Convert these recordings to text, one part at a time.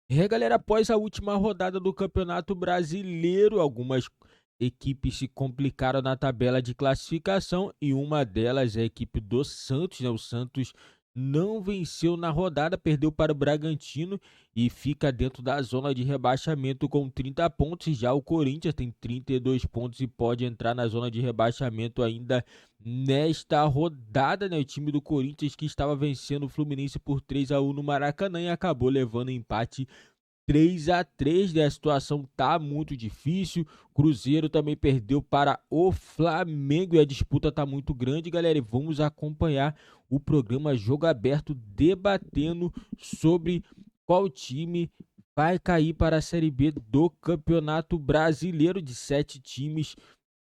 E aí, galera, após a última rodada do Campeonato Brasileiro, algumas equipes se complicaram na tabela de classificação e uma delas é a equipe do Santos, né? O Santos não venceu na rodada, perdeu para o Bragantino e fica dentro da zona de rebaixamento com 30 pontos. Já o Corinthians tem 32 pontos e pode entrar na zona de rebaixamento ainda nesta rodada, né? O time do Corinthians que estava vencendo o Fluminense por 3-1 no Maracanã e acabou levando empate 3-3, né? A situação tá muito difícil. Cruzeiro também perdeu para o Flamengo e a disputa tá muito grande, galera. E vamos acompanhar o programa Jogo Aberto debatendo sobre qual time vai cair para a Série B do Campeonato Brasileiro. De 7 times,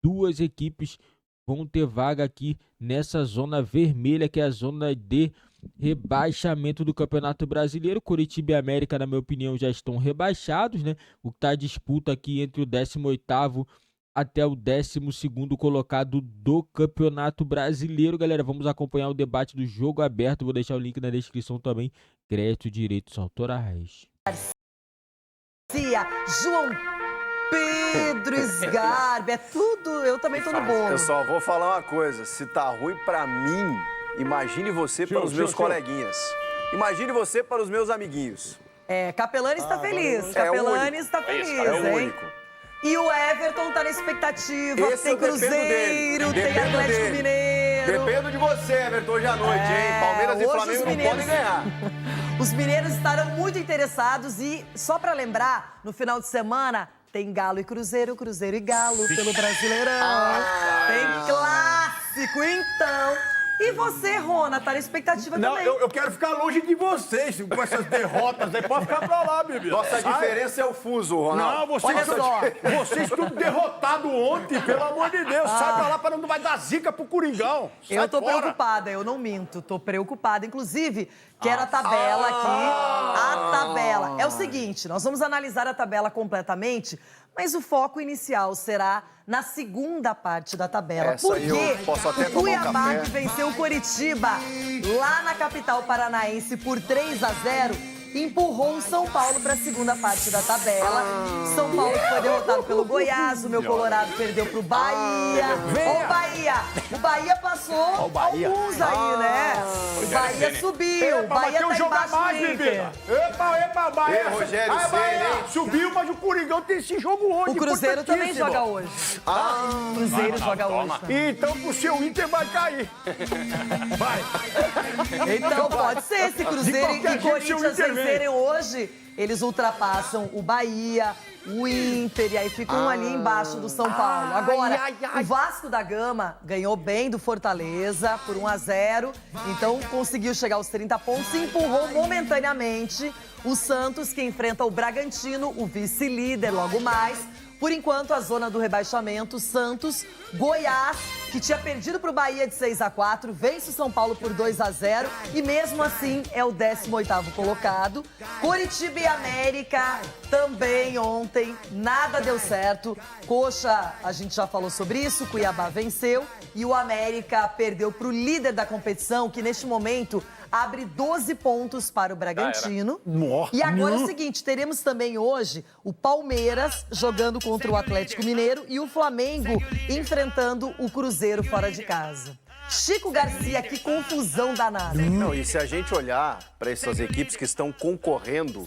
2 equipes vão ter vaga aqui nessa zona vermelha, que é a zona de rebaixamento do Campeonato Brasileiro. Curitiba e América, na minha opinião, já estão rebaixados, né? O que tá a disputa aqui entre o 18º até o 12º colocado do Campeonato Brasileiro. Galera, vamos acompanhar o debate do Jogo Aberto. Vou deixar o link na descrição também. Crédito, direitos autorais. João Pedro Sgarbi, é tudo, eu também tô no bolo. Eu só vou falar uma coisa, se tá ruim pra mim, imagine você para os meus coleguinhas. Imagine você para os meus amiguinhos. Capelani está feliz, É o Capelani único. está feliz, É o hein? único. E o Everton tá na expectativa, Esse tem eu dependo Cruzeiro, dele. tem Dependo Atlético dele. Mineiro. Dependo de você, Everton, hoje à noite, hein? Palmeiras e hoje Flamengo os não mineiros- podem ganhar. Os mineiros estarão muito interessados e, só pra lembrar, no final de semana tem Galo e Cruzeiro, Cruzeiro e Galo pelo Brasileirão. Tem clássico, então. E você, Rona, tá na expectativa Não, também. eu quero ficar longe de vocês, com essas derrotas aí. Pode ficar pra lá, bebê. Nossa Sai. diferença é o fuso, Ronaldo. Não, vocês, Olha só. vocês tudo derrotado ontem, pelo amor de Deus. Sai pra lá, para não vai dar zica pro Coringão. Sai Eu tô fora. preocupada, eu não minto, tô preocupada. Inclusive, quero a tabela aqui. A tabela. É o seguinte, nós vamos analisar a tabela completamente, mas o foco inicial será na segunda parte da tabela. Essa aí Porque eu posso até o tomar um Cuiabá café. que venceu o Coritiba lá na capital paranaense por 3-0, empurrou o São Paulo para a segunda parte da tabela. São Paulo que foi derrotado pelo Goiás, o meu Colorado perdeu pro Bahia. Ô, Bahia! O Bahia passou Ó, o Bahia. alguns aí, né? O Bahia subiu, o Epa, Bahia mas tem tá um jogo a embaixo do mais, bebê. Inter. Epa, Bahia. Ei, Rogério Ai, Ceni, Bahia, hein? subiu, mas o Coringão tem esse jogo hoje. O Cruzeiro também importantíssimo. joga hoje. O Cruzeiro joga hoje também. Então o seu Inter vai cair. Vai. Então pode ser, se Cruzeiro De qualquer e jeito, Corinthians se o Inter vencerem hoje, eles ultrapassam o Bahia, o Inter, e aí ficam ali embaixo do São Paulo. Agora, o Vasco da Gama ganhou bem do Fortaleza por 1-0, então conseguiu chegar aos 30 pontos e empurrou momentaneamente o Santos, que enfrenta o Bragantino, o vice-líder logo mais. Por enquanto, a zona do rebaixamento, Santos, Goiás, que tinha perdido para o Bahia de 6-4, vence o São Paulo por 2-0 e mesmo assim é o 18º colocado. Coritiba e América também ontem, nada deu certo. Coxa, a gente já falou sobre isso, Cuiabá venceu e o América perdeu para o líder da competição, que neste momento abre 12 pontos para o Bragantino. E agora é o seguinte, teremos também hoje o Palmeiras jogando contra o Atlético Mineiro e o Flamengo enfrentando o Cruzeiro fora de casa. Chico Garcia, que confusão danada. Não, e se a gente olhar para essas equipes que estão concorrendo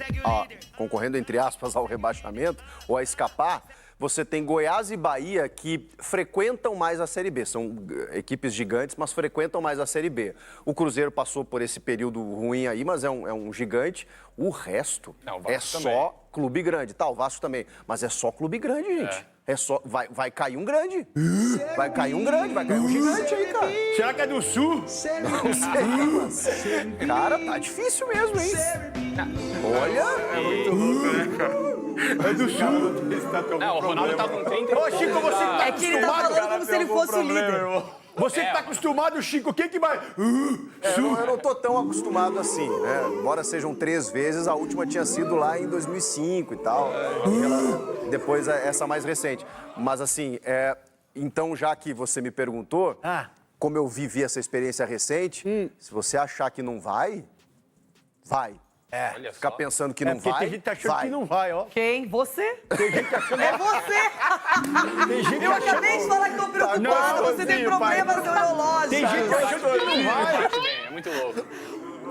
entre aspas ao rebaixamento ou a escapar, você tem Goiás e Bahia que frequentam mais a Série B. São equipes gigantes, mas frequentam mais a Série B. O Cruzeiro passou por esse período ruim aí, mas é um gigante. O resto é só clube grande. Tá, o Vasco também. Mas é só clube grande, gente. É só, vai cair um grande. Vai cair um grande, vai cair um gigante aí, cara. Será que é do Sul? Não sei, mas... Cara, tá difícil mesmo, hein? Olha... É do Sul. Não, o Ronaldo tá com 30. Ô, Chico, você que tá É que ele tá acostumado, falando como se ele fosse o líder. Você que tá acostumado, Chico, quem que vai... eu não tô tão acostumado assim, né? Embora sejam 3 vezes, a última tinha sido lá em 2005 e tal. Depois essa mais recente. Mas assim, então já que você me perguntou, como eu vivi essa experiência recente, se você achar que não vai, vai. É, ficar pensando que não porque vai, tem gente achando que não vai, ó. Quem? Você? Tem gente achando É você! Tem gente Eu achando- acabei de falar que tô preocupada, Não, você tem Rosinho, pai. problemas neurológicos. Tem gente achando que não vai. É muito louco.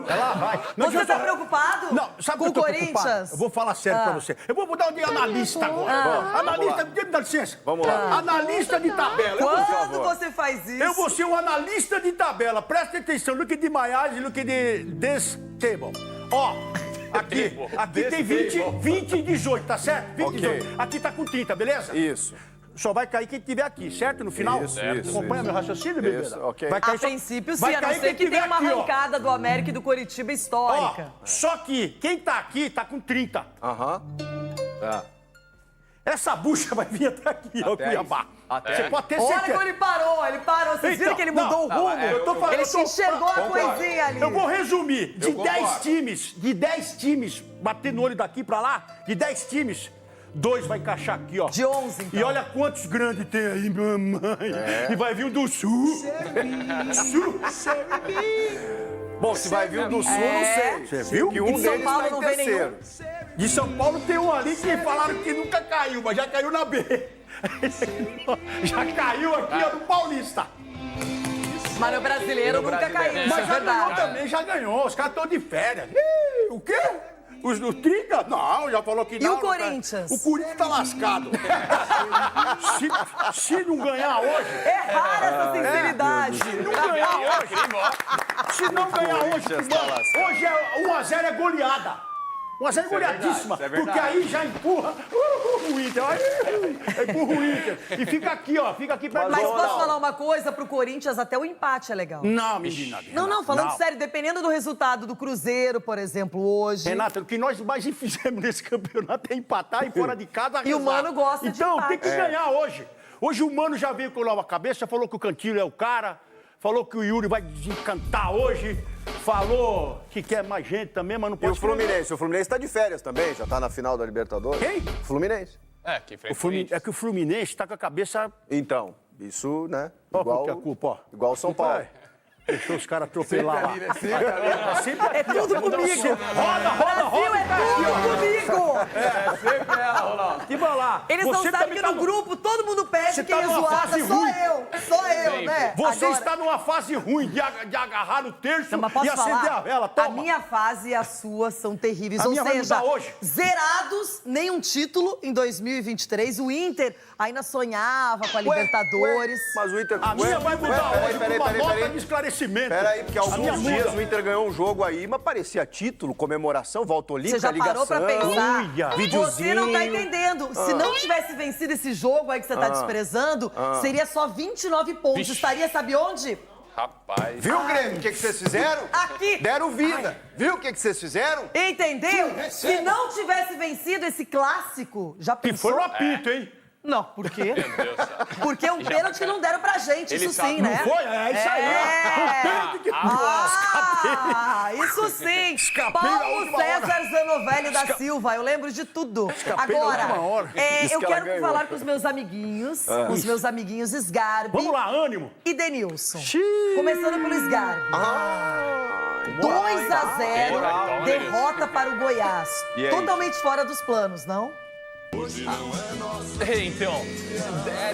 Ela vai. Não, Você tá preocupado Não, sabe com o que eu tô preocupado? Corinthians? Eu vou falar sério pra você. Eu vou dar um de analista agora. Analista, dá licença. Vamos lá. Analista de tabela. Eu vou- Quando você faz isso? Eu vou ser um analista de tabela. Presta atenção. Look de Maiage e look de this table. Ó, aqui tem 20 e 18, tá certo? 20 e Ok. 18. Aqui tá com 30, beleza? Isso. Só vai cair quem tiver aqui, certo? No final? Isso, Acompanha meu raciocínio, bebê? Isso, ok. Vai A cair só- princípio, sim, vai a não cair ser quem que tiver tenha uma aqui, ó. arrancada do América e do Coritiba histórica. Ó, só que quem tá aqui tá com 30. Aham. Essa bucha vai vir até aqui, ó, Cuiabá. Você pode ter Olha certeza. como ele parou. Vocês viram Então, que ele mudou não, o rumo? eu tô falando, Ele eu tô- enxergou a Concordo. coisinha ali. Eu vou resumir. De 10 times, bater no olho daqui pra lá, de 10 times, 2 vai encaixar aqui, ó. De 11, então. E olha quantos grandes tem aí, mamãe. E vai vir um do Sul. Sul. Bom, se vai vir o do Sul, não sei. Você viu? Que um E de São deles Paulo tá em não vem terceiro. De São Paulo tem um ali que falaram que nunca caiu, mas já caiu na B. Já caiu aqui, ó, no Paulista. Mas no brasileiro nunca caiu, isso é Mas já ganhou verdade. também, já ganhou. Os caras estão de férias. Ih, o quê? Os do 30? Não, já falou que não. E o não quer. Corinthians? O Corinthians tá lascado. se não ganhar hoje... É rara essa sinceridade. Se não ganhar hoje... Se não ganhar hoje... Corinthians tá lascado. Hoje é 1x0 é goleada. 1x0 é goleadíssima. isso é verdade. Porque aí já empurra o Inter. Empurra o Inter. E fica aqui, ó. Fica aqui perto Mas do posso Ronaldo. falar uma coisa? Pro Corinthians, até o empate é legal. Não, menina. Não, falando Não. sério, dependendo do resultado do Cruzeiro, por exemplo, hoje. Renata, o que nós mais fizemos nesse campeonato é empatar e fora de casa E o rezar. Mano gosta de Então, empate. tem que ganhar hoje. Hoje o Mano já veio com nova cabeça, falou que o Cantilho é o cara, falou que o Yuri vai desencantar hoje, falou que quer mais gente também, mas não E pode... o Fluminense? O Fluminense tá de férias também, já tá na final da Libertadores. Quem? Fluminense. É, que O Fluminense, é que o Fluminense tá com a cabeça... Então, isso, né? Ó, Igual, que é a culpa, ó. igual São Paulo. Deixou os caras atropelar lá. Sempre É tudo comigo. Roda, Brasil, é tudo comigo. E vai lá. Eles não Você sabem também que tá no grupo todo mundo pede Você quem tá é numa zoada, fase só ruim. eu, né? Você Agora- está numa fase ruim de agarrar o terço Não, mas posso e acender falar? a vela. Toma. A minha fase e a sua são terríveis. A Ou minha vai seja, mudar hoje. zerados, nenhum título em 2023. O Inter ainda sonhava com a Libertadores. Mas o Inter... A minha vai mudar hoje por uma nota de Peraí, esclarecimento. porque A minha alguns muda. dias o Inter ganhou um jogo aí, mas parecia título, comemoração, volta olímpica, Você já parou pra ligação. pensar? Uia. Você não tá videozinho. entendendo. Se não tivesse vencido esse jogo aí que você tá desprezando, seria só 29 pontos. Vixe. Estaria, sabe onde? Rapaz. Viu, Grêmio? O que vocês fizeram? Aqui. Deram vida. Viu o que vocês fizeram? Entendeu? Se não tivesse vencido esse clássico, já Que pensou? foi no apito, hein? Não, por quê? Meu Deus do céu. Porque é um pênalti que não deram pra gente, Ele isso sabe- sim, não né? Foi? É isso aí. É. O pênalti que... Isso sim! Escapei na Paulo última César Zanovelli da Silva, eu lembro de tudo. Escapei na Agora, última hora. Diz eu que ela quero ganhou. falar com os meus amiguinhos, os meus amiguinhos Sgarbi Vamos lá, ânimo. e Denilson. Começando pelo Sgarbi. 2-0, Moral. derrota para o Goiás. E aí? Totalmente fora dos planos, não? Então,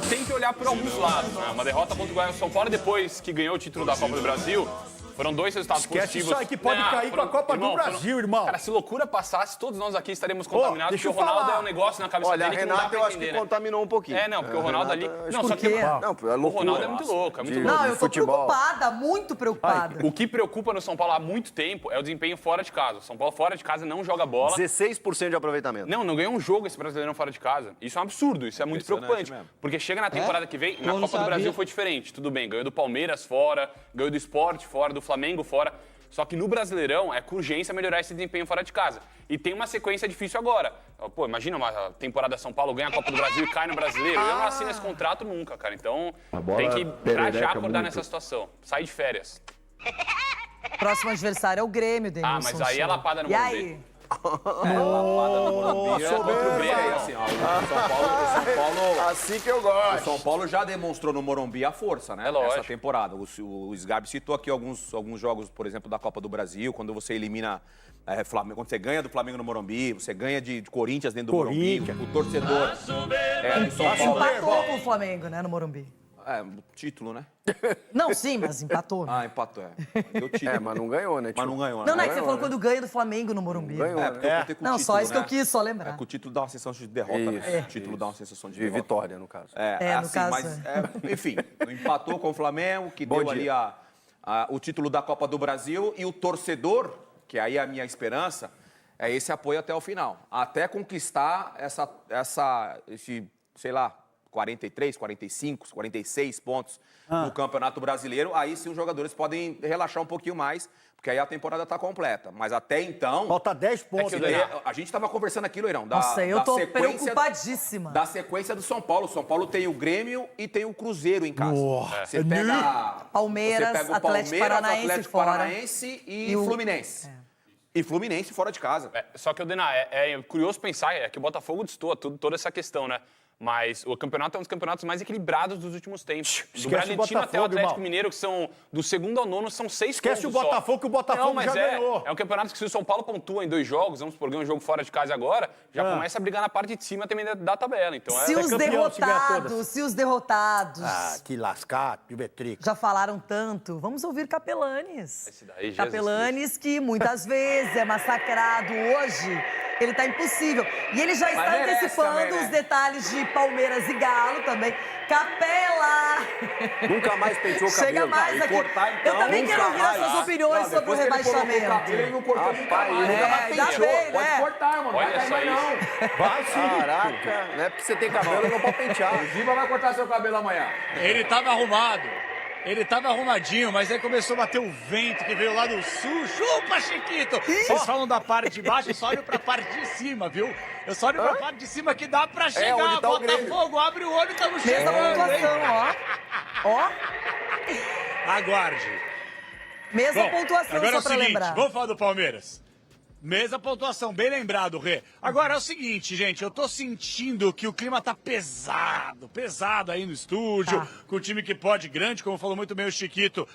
tem que olhar por alguns lados, né? Uma derrota contra o Goiás São Paulo depois que ganhou o título da Copa do Brasil. Foram 2 resultados Esquece positivos. isso aí que pode cair com a Copa do Brasil, irmão. Cara, se loucura passasse, todos nós aqui estaríamos contaminados, deixa porque eu o Ronaldo falar. é um negócio na cabeça Olha, a dele que não dá Renata pra eu acho entender, que né? contaminou um pouquinho. É, não, porque o Ronaldo ali... Não, Por só que quê? Não, é o loucura. Ronaldo é muito louco, é muito louco. Não, eu tô futebol. preocupada, muito preocupada. O que preocupa no São Paulo há muito tempo é o desempenho fora de casa. O São Paulo fora de casa não joga bola. 16% de aproveitamento. Não ganhou um jogo esse Brasileirão fora de casa. Isso é um absurdo, isso é muito preocupante. mesmo. Porque chega na temporada que vem, na não Copa do Brasil sabia. foi diferente. Tudo bem, ganhou do Palmeiras fora, ganhou do Sport fora, do Flamengo fora. Só que no Brasileirão é com urgência melhorar esse desempenho fora de casa. E tem uma sequência difícil agora. Pô, imagina uma temporada São Paulo ganha a Copa do Brasil e cai no Brasileiro. Eu não assino esse contrato nunca, cara. Então tem que pra já acordar nessa situação. Sai de férias. Próximo adversário é o Grêmio, Denilson. Ah, mas aí é lapada no E Morumbi. aí? Lapada no Morumbi. Contra o Grêmio, assim, ó, o São Paulo... Assim que eu gosto. O São Paulo já demonstrou no Morumbi a força, né? É lógico. Essa temporada. O Sgarbi citou aqui alguns jogos, por exemplo, da Copa do Brasil, quando você elimina Flamengo, quando você ganha do Flamengo no Morumbi, você ganha de Corinthians dentro do Morumbi, o torcedor do São Paulo... Empatou com o Flamengo, né, no Morumbi. Título, né? Não, sim, mas empatou. Ah, empatou, Deu título. Mas não ganhou, né, tio? Mas não ganhou, né? Não, é que você falou quando ganha do Flamengo no Morumbi. Ganhou, porque eu contei com o Não, título, só isso que né? eu quis só lembrar. Que o título dá uma sensação de derrota, né? O título dá uma sensação de De derrota. vitória, no caso. No caso, mas, enfim, empatou com o Flamengo, que deu ali o título da Copa do Brasil, e o torcedor, que aí é a minha esperança, é esse apoio até o final. Até conquistar esse, sei lá, 43, 45, 46 pontos no Campeonato Brasileiro, aí sim os jogadores podem relaxar um pouquinho mais, porque aí a temporada está completa. Mas até então... Falta 10 pontos. A gente estava conversando aqui, Loirão, Nossa, eu tô sequência, preocupadíssima. Da sequência do São Paulo. O São Paulo tem o Grêmio e tem o Cruzeiro em casa. Você Palmeiras, pega o Atlético Paranaense Atlético fora. Paranaense e Fluminense. E Fluminense fora de casa. Só que, Dená, é curioso pensar que o Botafogo destoa toda essa questão, né? Mas o campeonato é um dos campeonatos mais equilibrados dos últimos tempos. Do Bragantino até o Atlético Mineiro, que são do segundo ao nono, são 6 pontos. Esquece o Botafogo, que o Botafogo já ganhou. É um campeonato que se o São Paulo pontua em 2 jogos, vamos supor, ganha um jogo fora de casa agora, já começa a brigar na parte de cima também da tabela. Então, Se os campeão, se ganhar todas. derrotados, se os derrotados Que lascar, que betrica. já falaram tanto, vamos ouvir Capelanes. Esse daí, Jesus Capelanes que muitas vezes é massacrado. Hoje, ele tá impossível. E ele já está merece antecipando também, né? os detalhes de Palmeiras e Galo também. Capela! Nunca mais penteou o cabelo. Chega mais aqui. cortar, então, Eu também quero ouvir as suas opiniões sobre o rebaixamento. Ele não cortou nunca mais. ainda bem, Pode né? cortar, mano. Olha Vai cair só mais isso. não. Vai sim. Caraca, não é porque você tem cabelo, não pode pentear. O Giba vai cortar seu cabelo amanhã. Ele tava arrumado. Ele tava arrumadinho, mas aí começou a bater o vento que veio lá do sul. Chupa, Chiquito! Vocês falam da parte de baixo, eu só olho pra parte de cima, viu? Eu só olho pra parte de cima que dá pra chegar. onde tá o Botafogo, abre o olho e tá no Mesma chegando, hein? pontuação, ó. Ó, Aguarde. mesma Bom, pontuação, agora só é o pra seguinte, lembrar. vamos falar do Palmeiras. Mesma pontuação, bem lembrado, Rê. Agora é o seguinte, gente, eu tô sentindo que o clima tá pesado aí no estúdio, com o time que pode grande, como falou muito bem o Chiquito,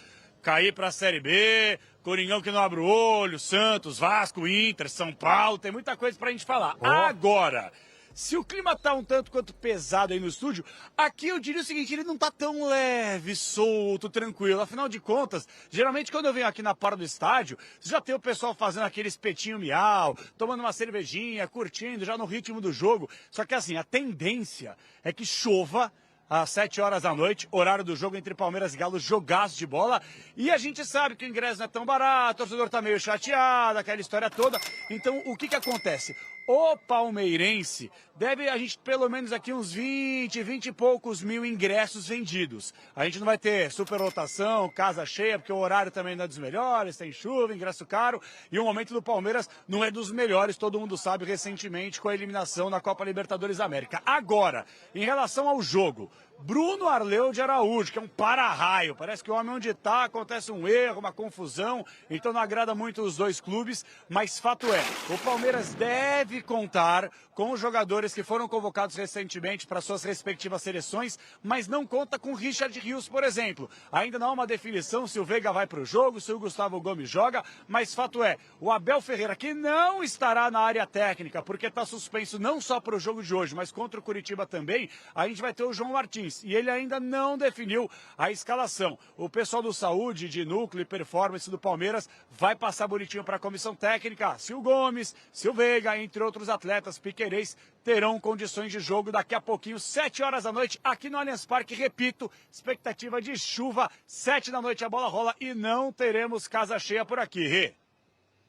cair pra Série B, Coringão que não abre o olho, Santos, Vasco, Inter, São Paulo, tem muita coisa pra gente falar. Agora, se o clima tá um tanto quanto pesado aí no estúdio, aqui eu diria o seguinte, ele não tá tão leve, solto, tranquilo. Afinal de contas, geralmente quando eu venho aqui na porta do estádio, já tem o pessoal fazendo aquele espetinho miau, tomando uma cervejinha, curtindo, já no ritmo do jogo. Só que assim, a tendência é que chova às 7 horas da noite, horário do jogo entre Palmeiras e Galo, jogaço de bola. E a gente sabe que o ingresso não é tão barato, o torcedor tá meio chateado, aquela história toda. Então, o que acontece? O palmeirense deve, a gente, pelo menos aqui uns 20 e poucos mil ingressos vendidos. A gente não vai ter superlotação, casa cheia, porque o horário também não é dos melhores, tem chuva, ingresso caro. E o momento do Palmeiras não é dos melhores, todo mundo sabe, recentemente, com a eliminação na Copa Libertadores da América. Agora, em relação ao jogo, Bruno Arleu de Araújo, que é um para-raio. Parece que o homem onde está acontece um erro, uma confusão, então não agrada muito os dois clubes, mas fato é, o Palmeiras deve contar com os jogadores que foram convocados recentemente para suas respectivas seleções, mas não conta com Richard Rios, por exemplo. Ainda não há uma definição se o Veiga vai para o jogo, se o Gustavo Gomes joga, mas fato é, o Abel Ferreira, que não estará na área técnica, porque está suspenso não só para o jogo de hoje, mas contra o Curitiba também, a gente vai ter o João Martins. E ele ainda não definiu a escalação. O pessoal do Saúde, de Núcleo e Performance do Palmeiras vai passar bonitinho para a comissão técnica. Se o Gomes, se o Veiga, entre outros atletas piqueirês, terão condições de jogo daqui a pouquinho, 7 horas da noite, aqui no Allianz Parque. Repito, expectativa de chuva, 7 da noite a bola rola e não teremos casa cheia por aqui, Rê.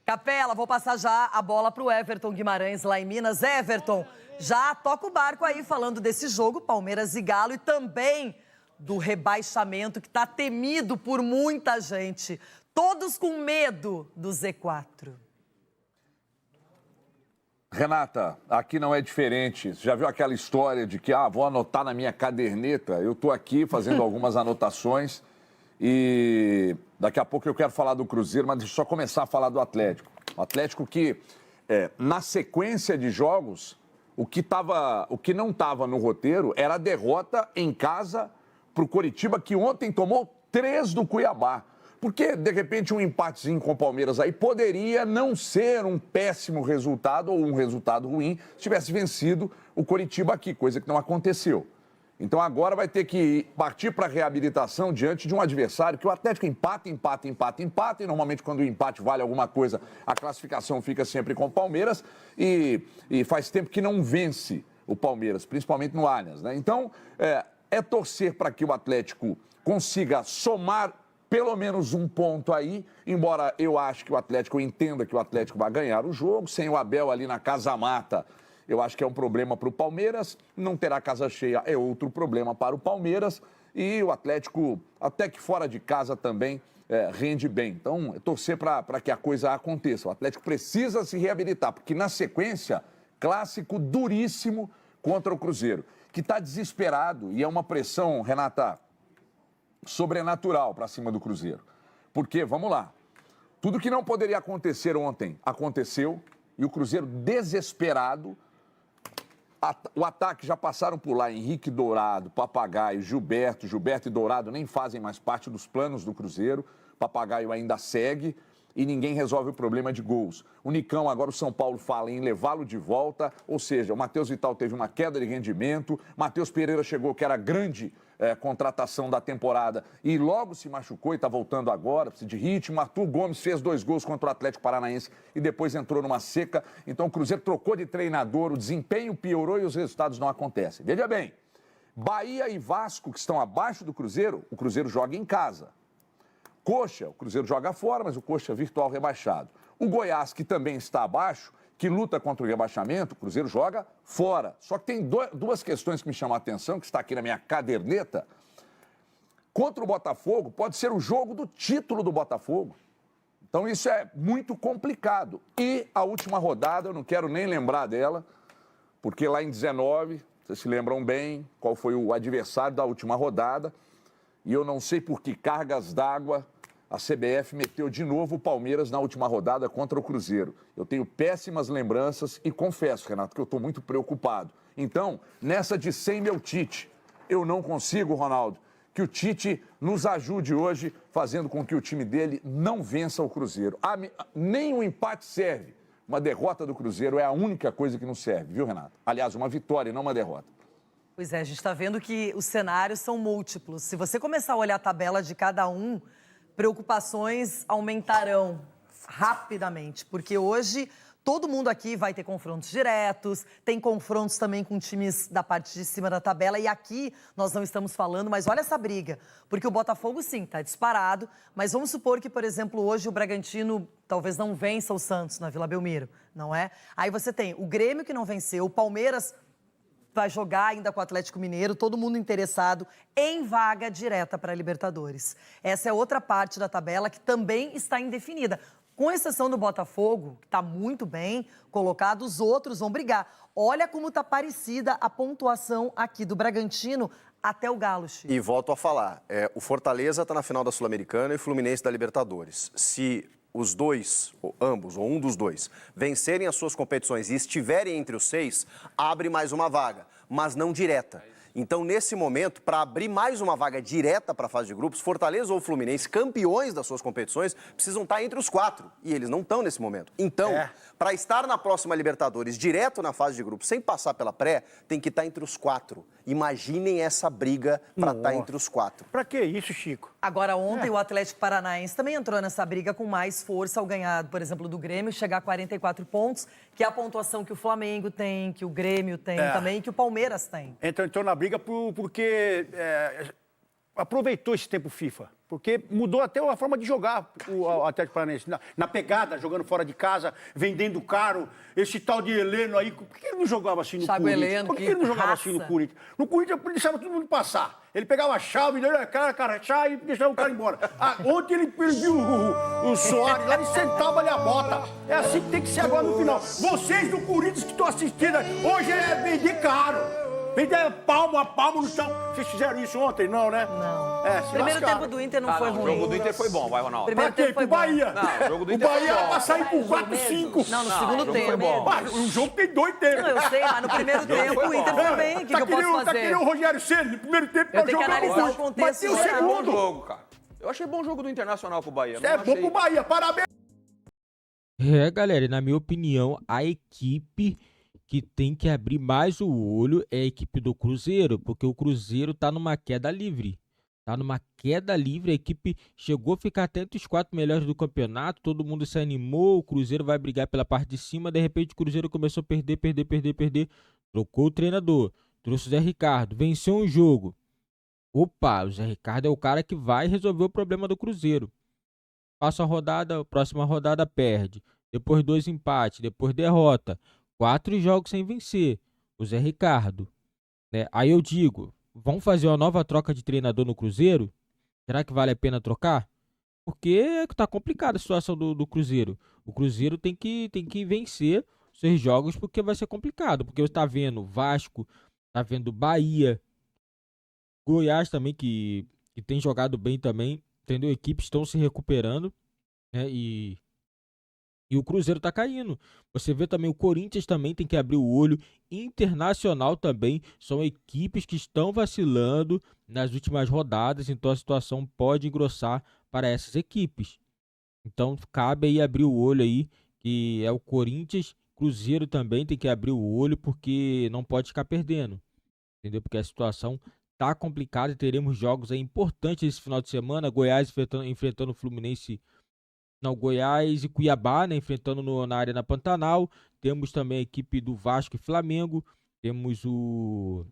Capela, vou passar já a bola pro Everton Guimarães, lá em Minas. Everton, já toca o barco aí falando desse jogo, Palmeiras e Galo, e também do rebaixamento que tá temido por muita gente. Todos com medo do Z4. Renata, aqui não é diferente. Você já viu aquela história de que, vou anotar na minha caderneta? Eu tô aqui fazendo algumas anotações e daqui a pouco eu quero falar do Cruzeiro, mas deixa eu só começar a falar do Atlético. O Atlético que na sequência de jogos, o que não estava no roteiro era a derrota em casa para o Coritiba, que ontem tomou 3 do Cuiabá. Porque, de repente, um empatezinho com o Palmeiras aí poderia não ser um péssimo resultado ou um resultado ruim se tivesse vencido o Coritiba aqui, coisa que não aconteceu. Então agora vai ter que partir para a reabilitação diante de um adversário que o Atlético empata, e normalmente quando o empate vale alguma coisa, a classificação fica sempre com o Palmeiras e faz tempo que não vence o Palmeiras, principalmente no Allianz, né? Então é torcer para que o Atlético consiga somar pelo menos um ponto aí, embora eu entenda que o Atlético vai ganhar o jogo, sem o Abel ali na casa-mata. Eu acho que é um problema para o Palmeiras, não terá casa cheia, é outro problema para o Palmeiras. E o Atlético, até que fora de casa também, rende bem. Então, é torcer para que a coisa aconteça. O Atlético precisa se reabilitar, porque na sequência, clássico duríssimo contra o Cruzeiro, que está desesperado e é uma pressão, Renata, sobrenatural para cima do Cruzeiro. Porque, vamos lá, tudo que não poderia acontecer ontem, aconteceu, e o Cruzeiro desesperado. O ataque já passaram por lá, Henrique Dourado, Papagaio, Gilberto e Dourado nem fazem mais parte dos planos do Cruzeiro. Papagaio ainda segue e ninguém resolve o problema de gols. O Nicão, agora o São Paulo fala em levá-lo de volta, ou seja, o Matheus Vital teve uma queda de rendimento, Matheus Pereira chegou, que era a grande contratação da temporada, e logo se machucou e está voltando agora, precisa de ritmo. Arthur Gomes fez 2 gols contra o Atlético Paranaense e depois entrou numa seca. Então o Cruzeiro trocou de treinador, o desempenho piorou e os resultados não acontecem. Veja bem, Bahia e Vasco, que estão abaixo do Cruzeiro, o Cruzeiro joga em casa. Coxa, o Cruzeiro joga fora, mas o Coxa é virtual rebaixado. O Goiás, que também está abaixo, que luta contra o rebaixamento, o Cruzeiro joga fora. Só que tem 2 questões que me chamam a atenção, que está aqui na minha caderneta. Contra o Botafogo, pode ser o jogo do título do Botafogo. Então isso é muito complicado. E a última rodada, eu não quero nem lembrar dela, porque lá em 19, vocês se lembram bem qual foi o adversário da última rodada, e eu não sei por que cargas d'água a CBF meteu de novo o Palmeiras na última rodada contra o Cruzeiro. Eu tenho péssimas lembranças e confesso, Renato, que eu estou muito preocupado. Então, nessa de sem meu Tite, eu não consigo, Ronaldo, que o Tite nos ajude hoje, fazendo com que o time dele não vença o Cruzeiro. Nem um empate serve. Uma derrota do Cruzeiro é a única coisa que não serve, viu, Renato? Aliás, uma vitória e não uma derrota. Pois é, a gente está vendo que os cenários são múltiplos. Se você começar a olhar a tabela de cada um, preocupações aumentarão rapidamente, porque hoje todo mundo aqui vai ter confrontos diretos, tem confrontos também com times da parte de cima da tabela, e aqui nós não estamos falando, mas olha essa briga, porque o Botafogo sim, está disparado, mas vamos supor que, por exemplo, hoje o Bragantino talvez não vença o Santos na Vila Belmiro, não é? Aí você tem o Grêmio que não venceu, o Palmeiras vai jogar ainda com o Atlético Mineiro, todo mundo interessado em vaga direta para a Libertadores. Essa é outra parte da tabela que também está indefinida. Com exceção do Botafogo, que está muito bem colocado, os outros vão brigar. Olha como está parecida a pontuação aqui do Bragantino até o Galo, Chico. E volto a falar, o Fortaleza está na final da Sul-Americana e o Fluminense da Libertadores. Se os dois, ou ambos, ou um dos dois, vencerem as suas competições e estiverem entre os 6, abre mais uma vaga, mas não direta. Então, nesse momento, para abrir mais uma vaga direta para a fase de grupos, Fortaleza ou Fluminense, campeões das suas competições, precisam estar entre os 4. E eles não estão nesse momento. Então, para estar na próxima Libertadores, direto na fase de grupos, sem passar pela pré, tem que estar entre os 4. Imaginem essa briga para estar entre os 4. Para que isso, Chico? Agora, ontem o Atlético Paranaense também entrou nessa briga com mais força ao ganhar, por exemplo, do Grêmio, chegar a 44 pontos, que é a pontuação que o Flamengo tem, que o Grêmio tem também, e que o Palmeiras tem. Entrou na briga porque aproveitou esse tempo FIFA. Porque mudou até a forma de jogar o Atlético Paranaense. Na pegada, jogando fora de casa, vendendo caro. Esse tal de Heleno aí, por que ele não jogava assim no Corinthians? Por que ele não jogava assim no Corinthians? No Corinthians, ele deixava todo mundo passar. Ele pegava a chave, chave, e deixava o cara embora. Ontem ele perdeu o Soares lá e sentava ali a bota. É assim que tem que ser agora no final. Vocês do Corinthians que estão assistindo, hoje é vender caro. Vem dar palmo a palmo no chão. Vocês fizeram isso ontem? Não, né? Não. É, se Primeiro lascaram. tempo do Inter não foi O ruim. jogo do Inter foi bom, vai, Ronaldo. Primeiro Pra quê? tempo foi Pro bom. Bahia. Não, o jogo do O Inter foi Bahia era pra bom. sair com 4-5. Não, no Não, segundo o jogo tempo. foi bom. Mas o jogo tem 2 tempos. Não, eu sei, mas no primeiro tempo foi o Inter bom. foi bem. O que eu posso Tá que nem fazer? o Rogério Ceni, no primeiro tempo Eu tenho que jogar analisar ruim. o contexto Mas tem o geral. É bom segundo. jogo, cara. Eu achei bom jogo do Internacional pro Bahia. É não bom achei. pro Bahia, parabéns. Galera, e na minha opinião, a equipe que tem que abrir mais o olho é a equipe do Cruzeiro, porque o Cruzeiro tá numa queda livre. Tá numa queda livre, a equipe chegou a ficar até entre os 4 melhores do campeonato, todo mundo se animou, o Cruzeiro vai brigar pela parte de cima, de repente o Cruzeiro começou a perder, trocou o treinador, trouxe o Zé Ricardo, venceu um jogo. Opa, o Zé Ricardo é o cara que vai resolver o problema do Cruzeiro. Passa a rodada, próxima rodada perde, depois 2 empates, depois derrota, 4 jogos sem vencer, o Zé Ricardo, né? Aí eu digo, vamos fazer uma nova troca de treinador no Cruzeiro? Será que vale a pena trocar? Porque tá complicada a situação do Cruzeiro. O Cruzeiro tem que vencer seus jogos porque vai ser complicado. Porque você tá vendo Vasco, tá vendo Bahia, Goiás também que tem jogado bem também, entendeu? Equipes estão se recuperando, né? E o Cruzeiro tá caindo. Você vê também o Corinthians também tem que abrir o olho. Internacional também. São equipes que estão vacilando nas últimas rodadas. Então a situação pode engrossar para essas equipes. Então cabe aí abrir o olho aí. Que é o Corinthians. Cruzeiro também tem que abrir o olho. Porque não pode ficar perdendo. Entendeu? Porque a situação tá complicada. E teremos jogos aí importantes esse final de semana. Goiás enfrentando o Fluminense. Não, Goiás e Cuiabá, né, enfrentando na Arena Pantanal. Temos também a equipe do Vasco e Flamengo. Temos um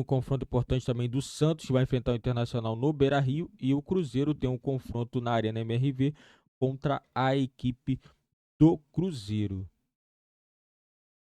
confronto importante também do Santos, que vai enfrentar o Internacional no Beira-Rio. E o Cruzeiro tem um confronto na Arena MRV contra a equipe do Cruzeiro.